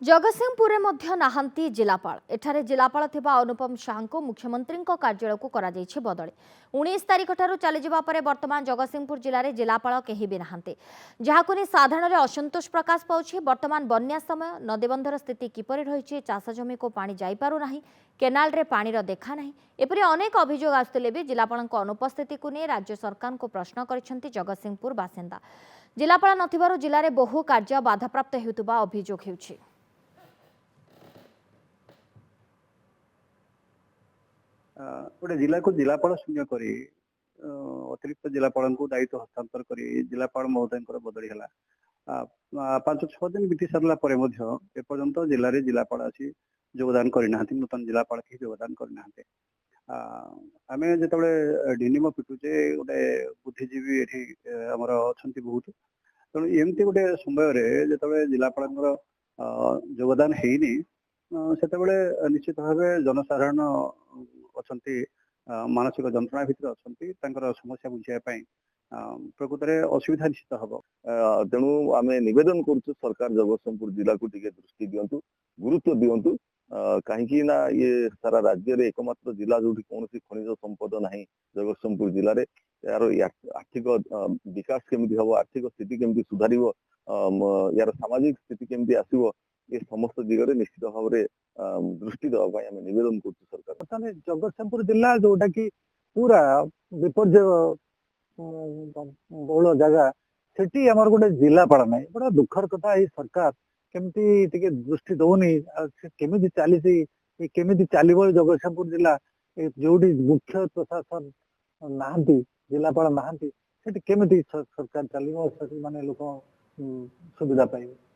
जगतसिंहपुर में नाहांती जिलापाल एठारे जिलापाल थिबा अनुपम शाह को मुख्यमंत्री कार्यालय को करा जायछि बदली 19 तारिख ठारू चली जिबा परे वर्तमान जगतसिंहपुर जिले में जिलापाल केही भी नाहांती जहाकु नि साधारण असंतोष प्रकाश पाउछि। वर्तमान बन्या समय नदीबंधर स्थिति किपरि रहिछि, चाष जमी को पानी जाई पारु नाही, केनाल रे पानीर देखा नाही, एपरि अनेक अभियोग आसुतिले भी जिलापाल अनुपस्थिति को नहीं राज्य सरकार को प्रश्न करिसेंति जगतसिंहपुर बासिंदा। जिलापाल नथिबारु जिले में बहु कार्य बाधाप्राप्त हेउतबा अभियोग हेउछि। गोटे जिला को जिलापाल शून्य कर अतिरिक्त जिलापाल को दायित्व हस्तांतर कर जिलापाल महोदय बदली है 5-6 दिन बीती सारा एपर्यंत जिले में जिलापाल आसी योगदान करना नूतन जिलापाल कहीं योगदान करना आम जो ढिनिम पिटुचे गोटे बुद्धिजीवी ये आमर अच्छा बहुत तेणु एमती गोटे समय जो जिलापाल योगदान है से निश्चित भाव जनसाधारण अच्छा मानसिक जंत्रणा भितर अच्छा समस्या बुझापी प्रकृत में असुविधा निश्चित हम। तेणु आम नवेदन करुँ सरकार जगतसिंहपुर जिला को टिके दृष्टि दिंतु, गुरुत्व दिंतु कहीं ना ये सारा राज्य में एकमात्र जिला जो कौन खनिज संपद ना जगतसिंहपुर जिले में यार आर्थिक विकास केमती हम, आर्थिक स्थिति केमती सुधार, यार सामाजिक स्थिति केमती आसो ये समस्त दिगरे निश्चित भाव में दृष्टि देवाई आम नवेदन कर सरकार। जगतसिंहपुर जिला जोटा कि पूरा विपर्य बहुल जगह सेठी आमर गोटे जिलापाल ना बड़ा दुखर कथा। ये सरकार केमती टिके दृष्टि दौनी केमी चली केमी चलो जगतसिंहपुर जिला जो मुख्य प्रशासन नहांती जिलापाल नहांती सेठी केमी सरकार चलो माने लोक सुविधा पाइबे।